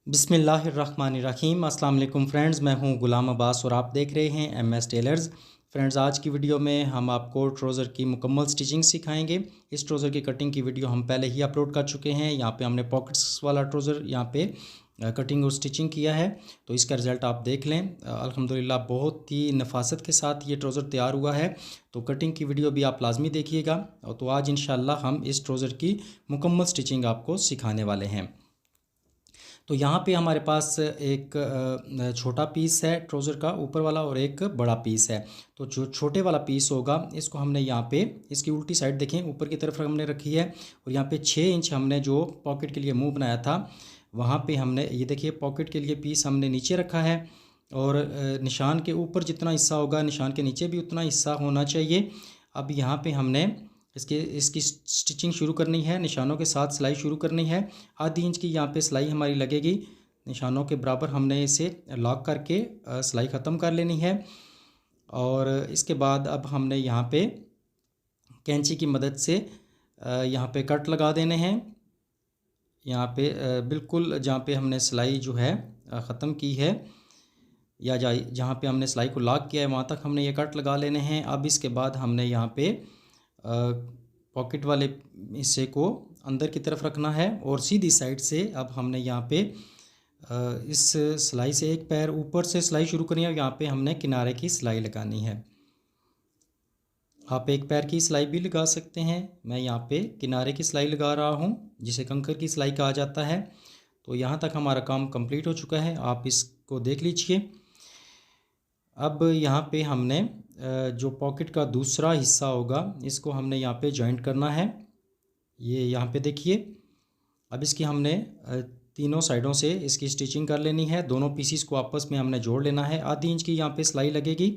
बिस्मिल्लाहिर्रहमानिर्रहीम। अस्सलाम वालेकुम फ्रेंड्स, मैं हूं गुलाम अब्बास और आप देख रहे हैं एमएस टेलर्स। फ्रेंड्स, आज की वीडियो में हम आपको ट्राउज़र की मुकम्मल स्टिचिंग सिखाएंगे। इस ट्राउज़र की कटिंग की वीडियो हम पहले ही अपलोड कर चुके हैं। यहाँ पे हमने पॉकेट्स वाला ट्राउज़र यहाँ पे कटिंग और स्टिचिंग किया है, तो इसका रिज़ल्ट आप देख लें। अल्हम्दुलिल्लाह बहुत ही नफासत के साथ ये ट्राउज़र तैयार हुआ है, तो कटिंग की वीडियो भी आप लाजमी देखिएगा। तो आज इंशाल्लाह हम इस ट्राउज़र की मुकम्मल स्टिचिंग आपको सिखाने वाले हैं। तो यहाँ पे हमारे पास एक छोटा पीस है ट्राउज़र का ऊपर वाला और एक बड़ा पीस है। तो जो छोटे वाला पीस होगा इसको हमने यहाँ पे इसकी उल्टी साइड देखें ऊपर की तरफ हमने रखी है, और यहाँ पे 6 इंच हमने जो पॉकेट के लिए मुंह बनाया था वहाँ पे हमने ये देखिए पॉकेट के लिए पीस हमने नीचे रखा है, और निशान के ऊपर जितना हिस्सा होगा निशान के नीचे भी उतना हिस्सा होना चाहिए। अब यहाँ पे हमने इसकी स्टिचिंग शुरू करनी है, निशानों के साथ सिलाई शुरू करनी है। आधी इंच की यहाँ पे सिलाई हमारी लगेगी, निशानों के बराबर हमने इसे लॉक करके सिलाई ख़त्म कर लेनी है। और इसके बाद अब हमने यहाँ पे कैंची की मदद से यहाँ पे कट लगा देने हैं। यहाँ पे बिल्कुल जहाँ पे हमने सिलाई जो है ख़त्म की है या जहाँ पे हमने सिलाई को लॉक किया है वहाँ तक हमने ये कट लगा लेने हैं। अब इसके बाद हमने यहाँ पे पॉकेट वाले हिस्से को अंदर की तरफ रखना है, और सीधी साइड से अब हमने यहाँ पे इस सिलाई से एक पैर ऊपर से सिलाई शुरू करनी है, और यहाँ पे हमने किनारे की सिलाई लगानी है। आप एक पैर की सिलाई भी लगा सकते हैं, मैं यहाँ पे किनारे की सिलाई लगा रहा हूँ जिसे कंकर की सिलाई कहा जाता है। तो यहाँ तक हमारा काम कंप्लीट हो चुका है, आप इसको देख लीजिए। अब यहाँ पे हमने जो पॉकेट का दूसरा हिस्सा होगा इसको हमने यहाँ पे जॉइंट करना है। ये यहाँ पे देखिए, अब इसकी हमने तीनों साइडों से इसकी स्टिचिंग कर लेनी है। दोनों पीसीस को आपस में हमने जोड़ लेना है। आधी इंच की यहाँ पे सिलाई लगेगी,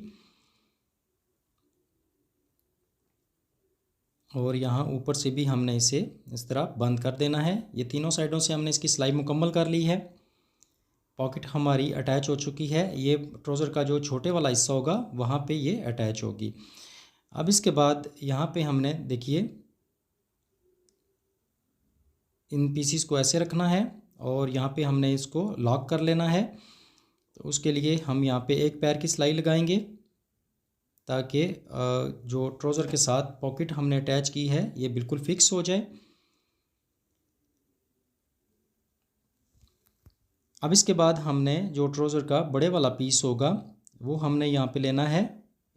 और यहाँ ऊपर से भी हमने इसे इस तरह बंद कर देना है। ये तीनों साइडों से हमने इसकी सिलाई मुकम्मल कर ली है। पॉकेट हमारी अटैच हो चुकी है। ये ट्राउज़र का जो छोटे वाला हिस्सा होगा वहाँ पे ये अटैच होगी। अब इसके बाद यहाँ पे हमने देखिए इन पीसीस को ऐसे रखना है, और यहाँ पे हमने इसको लॉक कर लेना है। तो उसके लिए हम यहाँ पे एक पैर की सिलाई लगाएंगे ताकि जो ट्राउज़र के साथ पॉकेट हमने अटैच की है ये बिल्कुल फिक्स हो जाए। अब इसके बाद हमने जो ट्राउज़र का बड़े वाला पीस होगा वो हमने यहाँ पे लेना है।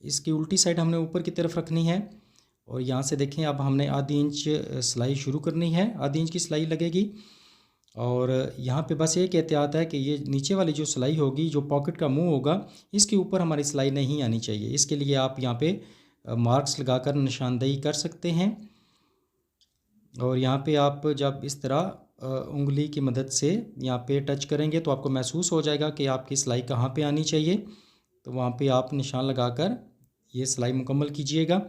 इसकी उल्टी साइड हमने ऊपर की तरफ रखनी है, और यहाँ से देखें अब हमने आधी इंच सिलाई शुरू करनी है। आधी इंच की सिलाई लगेगी, और यहाँ पे बस एक एहतियात है कि ये नीचे वाली जो सिलाई होगी जो पॉकेट का मुंह होगा इसके ऊपर हमारी सिलाई नहीं आनी चाहिए। इसके लिए आप यहाँ पे मार्क्स लगाकर निशानदेही कर सकते हैं, और यहाँ पे आप जब इस तरह उंगली की मदद से यहाँ पे टच करेंगे तो आपको महसूस हो जाएगा कि आपकी सिलाई कहाँ पे आनी चाहिए। तो वहाँ पे आप निशान लगाकर ये सिलाई मुकम्मल कीजिएगा।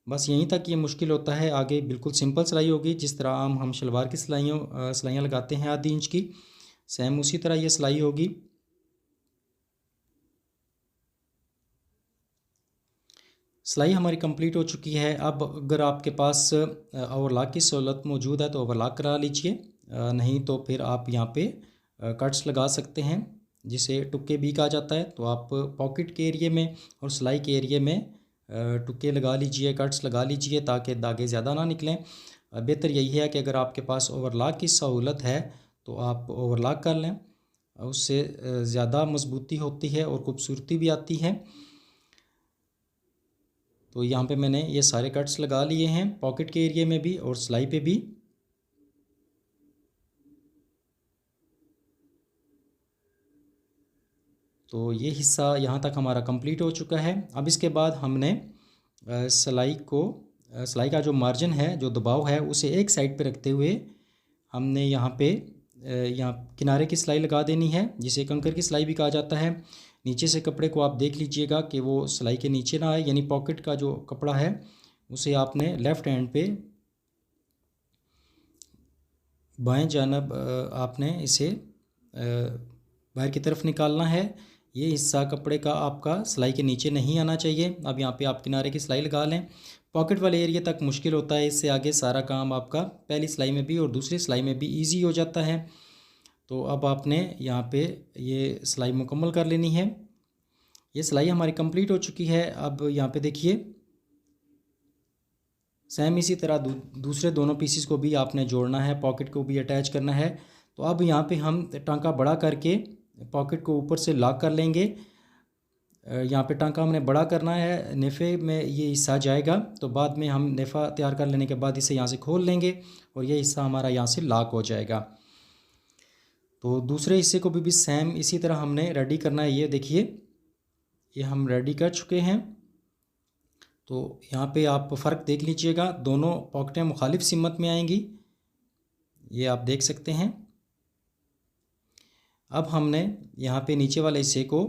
बस यहीं तक ये मुश्किल होता है, आगे बिल्कुल सिंपल सिलाई होगी। जिस तरह हम शलवार की सिलाइयाँ लगाते हैं आधी इंच की, सेम उसी तरह ये सिलाई होगी। सिलाई हमारी कंप्लीट हो चुकी है। अब अगर आपके पास ओवरलॉक की सहूलत मौजूद है तो ओवरलॉक करा लीजिए, नहीं तो फिर आप यहाँ पे कट्स लगा सकते हैं जिसे टुक्के भी कहा जाता है। तो आप पॉकेट के एरिए में और सिलाई के एरिए में टुक्के लगा लीजिए, कट्स लगा लीजिए ताकि दागे ज़्यादा ना निकलें। बेहतर यही है कि अगर आपके पास ओवरलॉक की सहूलत है तो आप ओवरलॉक कर लें, उससे ज़्यादा मजबूती होती है और खूबसूरती भी आती है। तो यहाँ पे मैंने ये सारे कट्स लगा लिए हैं पॉकेट के एरिया में भी और सिलाई पे भी। तो ये हिस्सा यहाँ तक हमारा कंप्लीट हो चुका है। अब इसके बाद हमने सिलाई का जो मार्जिन है, जो दबाव है, उसे एक साइड पे रखते हुए हमने यहाँ पे यहाँ किनारे की सिलाई लगा देनी है जिसे कंकर की सिलाई भी कहा जाता है। नीचे से कपड़े को आप देख लीजिएगा कि वो सिलाई के नीचे ना आए, यानी पॉकेट का जो कपड़ा है उसे आपने लेफ़्ट हैंड पे बाएं जानब आपने इसे बाहर की तरफ निकालना है। ये हिस्सा कपड़े का आपका सिलाई के नीचे नहीं आना चाहिए। अब यहाँ पे आप किनारे की सिलाई लगा लें। पॉकेट वाले एरिया तक मुश्किल होता है, इससे आगे सारा काम आपका पहली सिलाई में भी और दूसरी सिलाई में भी ईजी हो जाता है। तो अब आपने यहाँ पे ये सिलाई मुकम्मल कर लेनी है। ये सिलाई हमारी कंप्लीट हो चुकी है। अब यहाँ पे देखिए सेम इसी तरह दूसरे दोनों पीसीस को भी आपने जोड़ना है, पॉकेट को भी अटैच करना है। तो अब यहाँ पे हम टांका बड़ा करके पॉकेट को ऊपर से लॉक कर लेंगे। यहाँ पे टांका हमने बड़ा करना है, नेफ़े में ये हिस्सा जाएगा, तो बाद में हम नेफ़ा तैयार कर लेने के बाद इसे यहाँ से खोल लेंगे और ये हिस्सा हमारा यहाँ से लॉक हो जाएगा। तो दूसरे हिस्से को भी सेम इसी तरह हमने रेडी करना है। ये देखिए ये हम रेडी कर चुके हैं। तो यहाँ पे आप फ़र्क देख लीजिएगा, दोनों पॉकेटें मुखालिफ सिमत में आएंगी, ये आप देख सकते हैं। अब हमने यहाँ पे नीचे वाले हिस्से को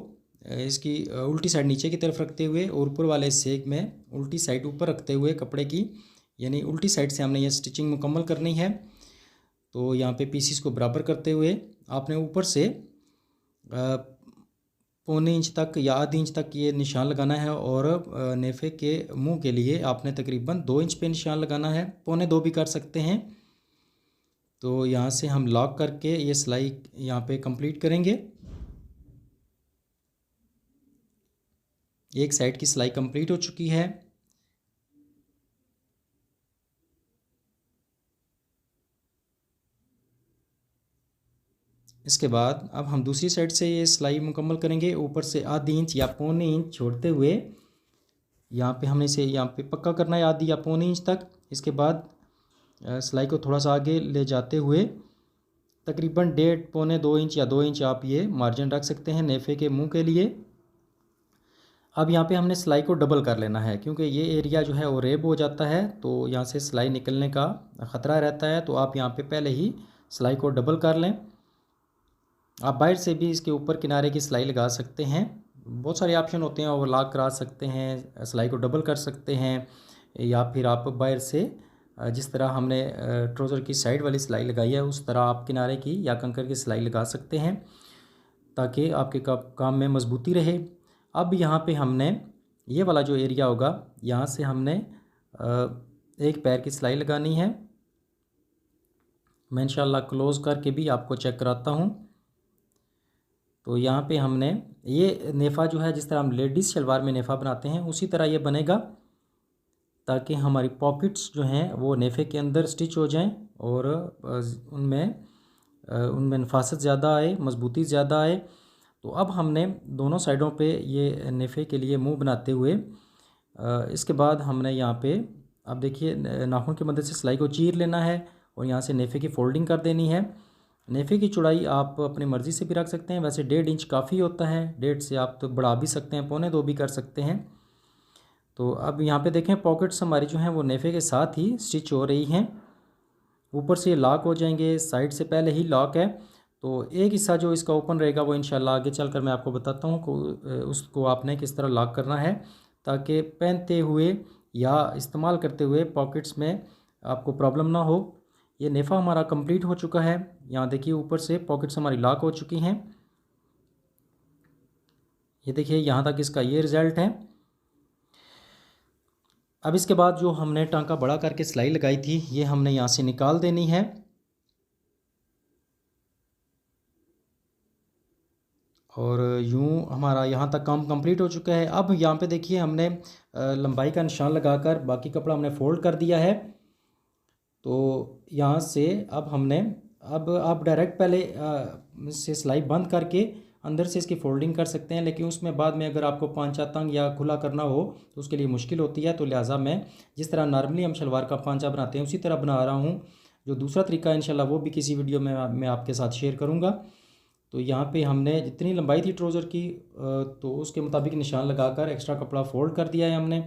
इसकी उल्टी साइड नीचे की तरफ रखते हुए और ऊपर वाले हिस्से में उल्टी साइड ऊपर रखते हुए कपड़े की, यानी उल्टी साइड से हमने ये स्टिचिंग मुकम्मल करनी है। तो यहाँ पे पीसीस को बराबर करते हुए आपने ऊपर से 1.25 इंच तक या आधी इंच तक ये निशान लगाना है और नेफ़े के मुंह के लिए आपने तकरीबन 2 इंच पे निशान लगाना है, 1.25 भी कर सकते हैं। तो यहाँ से हम लॉक करके ये सिलाई यहाँ पे कंप्लीट करेंगे। एक साइड की सिलाई कंप्लीट हो चुकी है। इसके बाद अब हम दूसरी साइड से ये सिलाई मुकम्मल करेंगे। ऊपर से आधी इंच या 1.25 इंच छोड़ते हुए यहाँ पे हमने इसे यहाँ पे पक्का करना है आधी या 1.25 इंच तक। इसके बाद सिलाई को थोड़ा सा आगे ले जाते हुए तकरीबन 1.5 पौने 2 इंच या 2 इंच आप ये मार्जिन रख सकते हैं नेफ़े के मुंह के लिए। अब यहाँ पे हमने सिलाई को डबल कर लेना है, क्योंकि ये एरिया जो है वो रेब हो जाता है, तो यहाँ से सिलाई निकलने का ख़तरा रहता है। तो आप यहाँ पे पहले ही सिलाई को डबल कर लें। आप बाहर से भी इसके ऊपर किनारे की सिलाई लगा सकते हैं, बहुत सारे ऑप्शन होते हैं, ओवरलॉक करा सकते हैं, सिलाई को डबल कर सकते हैं, या फिर आप बाहर से जिस तरह हमने ट्राउज़र की साइड वाली सिलाई लगाई है उस तरह आप किनारे की या कंकर की सिलाई लगा सकते हैं, ताकि आपके काम में मजबूती रहे। अब यहाँ पे हमने ये वाला जो एरिया होगा यहाँ से हमने एक पैर की सिलाई लगानी है। मैं इंशाल्लाह क्लोज़ करके भी आपको चेक कराता हूँ। तो यहाँ पे हमने ये नेफ़ा जो है जिस तरह हम लेडीज़ शलवार में नेफ़ा बनाते हैं उसी तरह ये बनेगा, ताकि हमारी पॉकेट्स जो हैं वो नेफ़े के अंदर स्टिच हो जाएं और उनमें नफासत ज़्यादा आए, मजबूती ज़्यादा आए। तो अब हमने दोनों साइडों पे ये नेफ़े के लिए मुंह बनाते हुए इसके बाद हमने यहाँ पे अब देखिए नाखून की मदद से सिलाई को चीर लेना है और यहाँ से नेफ़े की फ़ोल्डिंग कर देनी है। नेफ़े की चौड़ाई आप अपनी मर्ज़ी से भी रख सकते हैं, वैसे 1.5 इंच काफ़ी होता है, 1.5 से आप तो बढ़ा भी सकते हैं, 1.25 भी कर सकते हैं। तो अब यहाँ पे देखें पॉकेट्स हमारी जो हैं वो नेफ़े के साथ ही स्टिच हो रही हैं, ऊपर से लॉक हो जाएंगे, साइड से पहले ही लॉक है। तो एक हिस्सा जो इसका ओपन रहेगा वो इंशाल्लाह आगे चलकर मैं आपको बताता हूँ को उसको आपने किस तरह लॉक करना है, ताकि पहनते हुए या इस्तेमाल करते हुए पॉकेट्स में आपको प्रॉब्लम ना हो। ये नेफ़ा हमारा कंप्लीट हो चुका है। यहाँ देखिए ऊपर से पॉकेट्स हमारी लॉक हो चुकी हैं। ये देखिए यहाँ तक इसका ये रिज़ल्ट है। अब इसके बाद जो हमने टांका बड़ा करके सिलाई लगाई थी ये हमने यहाँ से निकाल देनी है। और यूँ हमारा यहाँ तक काम कंप्लीट हो चुका है। अब यहाँ पे देखिए हमने लंबाई का निशान लगाकर बाकी कपड़ा हमने फ़ोल्ड कर दिया है। तो यहाँ से अब हमने आप डायरेक्ट पहले से सिलाई बंद करके अंदर से इसकी फ़ोल्डिंग कर सकते हैं, लेकिन उसमें बाद में अगर आपको पांचा तंग या खुला करना हो तो उसके लिए मुश्किल होती है। तो लिहाजा मैं जिस तरह नॉर्मली हम शलवार का पांचा बनाते हैं उसी तरह बना रहा हूँ। जो दूसरा तरीका है इंशाल्लाह वो भी किसी वीडियो में मैं आपके साथ शेयर करूँगा। तो यहाँ पे हमने जितनी लंबाई थी ट्राउज़र की तो उसके मुताबिक निशान लगाकर एक्स्ट्रा कपड़ा फ़ोल्ड कर दिया है हमने,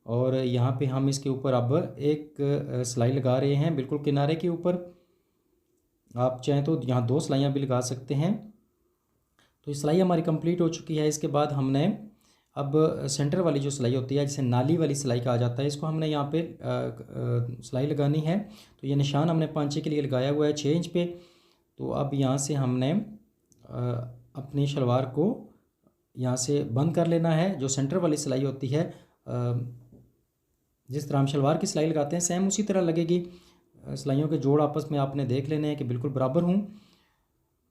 और यहाँ पे हम इसके ऊपर अब एक सिलाई लगा रहे हैं बिल्कुल किनारे के ऊपर। आप चाहें तो यहाँ 2 सिलाइयाँ भी लगा सकते हैं। तो सिलाई हमारी कंप्लीट हो चुकी है। इसके बाद हमने अब सेंटर वाली जो सिलाई होती है जिसे नाली वाली सिलाई कहा जाता है, इसको हमने यहाँ पे सिलाई लगानी है। तो ये निशान हमने पांचे के लिए लगाया हुआ है 6 इंच पे। तो अब यहाँ से हमने अपनी शलवार को यहाँ से बंद कर लेना है। जो सेंटर वाली सिलाई होती है जिस तरह हम शलवार की सिलाई लगाते हैं सेम उसी तरह लगेगी। सिलाइयों के जोड़ आपस में आपने देख लेने हैं कि बिल्कुल बराबर हूँ।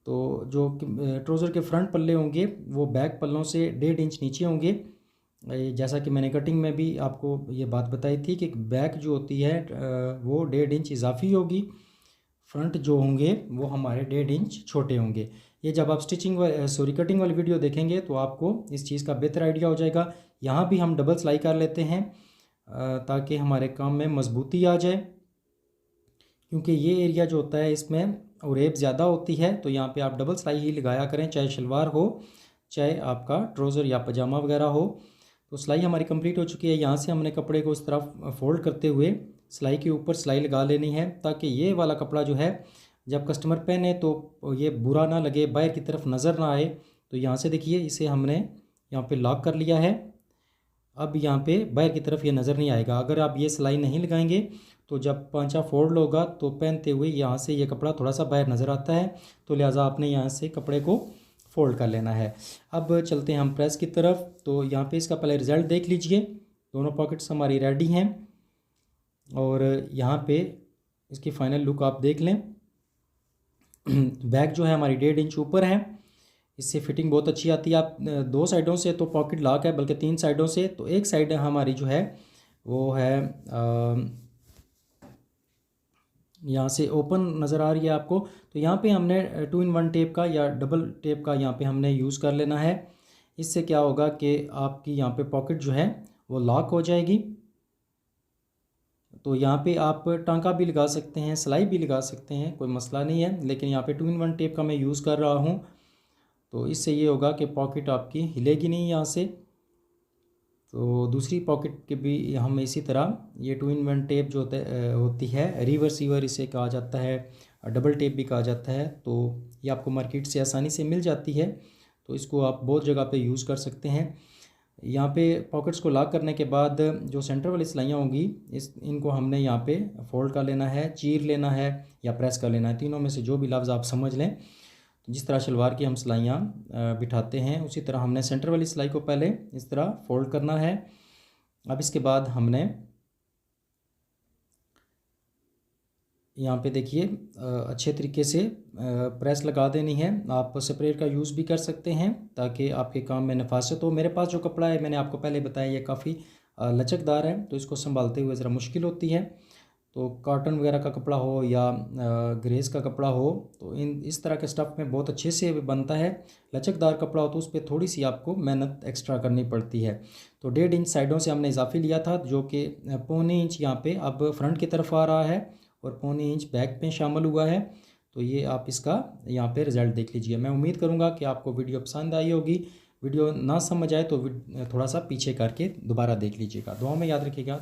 तो जो ट्राउज़र के फ्रंट पल्ले होंगे वो बैक पल्लों से 1.5 इंच नीचे होंगे। जैसा कि मैंने कटिंग में भी आपको ये बात बताई थी कि बैक जो होती है वो 1.5 इंच इजाफी होगी, फ्रंट जो होंगे वो हमारे 1.5 इंच छोटे होंगे। ये जब आप कटिंग वाली वीडियो देखेंगे तो आपको इस चीज़ का बेहतर आइडिया हो जाएगा। यहाँ भी हम डबल सिलाई कर लेते हैं ताकि हमारे काम में मजबूती आ जाए, क्योंकि ये एरिया जो होता है इसमें उरेब ज़्यादा होती है। तो यहाँ पे आप डबल सिलाई ही लगाया करें, चाहे शलवार हो चाहे आपका ट्राउज़र या पजामा वगैरह हो। तो सिलाई हमारी कंप्लीट हो चुकी है। यहाँ से हमने कपड़े को इस तरफ फोल्ड करते हुए सिलाई के ऊपर सिलाई लगा लेनी है, ताकि ये वाला कपड़ा जो है जब कस्टमर पहने तो ये बुरा ना लगे, बाहर की तरफ नज़र ना आए। तो यहाँ से देखिए इसे हमने यहाँ पे लॉक कर लिया है। अब यहाँ पे बाहर की तरफ ये नज़र नहीं आएगा। अगर आप ये सिलाई नहीं लगाएंगे तो जब पांचा फोल्ड होगा तो पहनते हुए यहाँ से ये कपड़ा थोड़ा सा बाहर नज़र आता है, तो लिहाजा आपने यहाँ से कपड़े को फोल्ड कर लेना है। अब चलते हैं हम प्रेस की तरफ। तो यहाँ पे इसका पहले रिज़ल्ट देख लीजिए। दोनों पॉकेट्स हमारी रेडी हैं और यहाँ पे इसकी फ़ाइनल लुक आप देख लें। बैक जो है हमारी 1.5 इंच ऊपर है, इससे फिटिंग बहुत अच्छी आती है। आप 2 साइडों से तो पॉकेट लॉक है, बल्कि 3 साइडों से। तो एक साइड हमारी जो है वो है यहाँ से ओपन नज़र आ रही है आपको। तो यहाँ पे हमने 2-in-1 टेप का या डबल टेप का यहाँ पे हमने यूज़ कर लेना है। इससे क्या होगा कि आपकी यहाँ पे पॉकेट जो है वो लॉक हो जाएगी। तो यहाँ पे आप टांका भी लगा सकते हैं, सिलाई भी लगा सकते हैं, कोई मसला नहीं है। लेकिन यहाँ पे 2-in-1 टेप का मैं यूज़ कर रहा हूँ, तो इससे ये होगा कि पॉकेट आपकी हिलेगी नहीं यहाँ से। तो दूसरी पॉकेट के भी हम इसी तरह ये 2-in-1 टेप जो होती है, रिवर्सीवर इसे कहा जाता है, डबल टेप भी कहा जाता है। तो ये आपको मार्केट से आसानी से मिल जाती है, तो इसको आप बहुत जगह पे यूज़ कर सकते हैं। यहाँ पे पॉकेट्स को लॉक करने के बाद जो सेंटर वाली सिलाइयाँ होंगी इनको हमने यहाँ पे फोल्ड कर लेना है, चीर लेना है या प्रेस कर लेना है, तीनों में से जो भी लफ्ज़ आप समझ लें। तो जिस तरह शलवार की हम सिलाइयाँ बिठाते हैं उसी तरह हमने सेंटर वाली सिलाई को पहले इस तरह फोल्ड करना है। अब इसके बाद हमने यहाँ पे देखिए अच्छे तरीके से प्रेस लगा देनी है। आप स्प्रे का यूज़ भी कर सकते हैं ताकि आपके काम में नफासत हो। मेरे पास जो कपड़ा है मैंने आपको पहले बताया, ये काफ़ी लचकदार है, तो इसको संभालते हुए ज़रा मुश्किल होती है। तो कॉटन वगैरह का कपड़ा हो या ग्रेस का कपड़ा हो तो इस तरह के स्टफ़ में बहुत अच्छे से बनता है। लचकदार कपड़ा हो तो उस पर थोड़ी सी आपको मेहनत एक्स्ट्रा करनी पड़ती है। तो 1.5 इंच साइडों से हमने इजाफी लिया था, जो कि 1.25 इंच यहाँ पे अब फ्रंट की तरफ आ रहा है और 1.25 इंच बैक में शामिल हुआ है। तो ये आप इसका यहाँ पे रिज़ल्ट देख लीजिए। मैं उम्मीद करूँगा कि आपको वीडियो पसंद आई होगी। वीडियो ना समझ आए तो थोड़ा सा पीछे करके दोबारा देख लीजिएगा। दुआ में याद रखिएगा।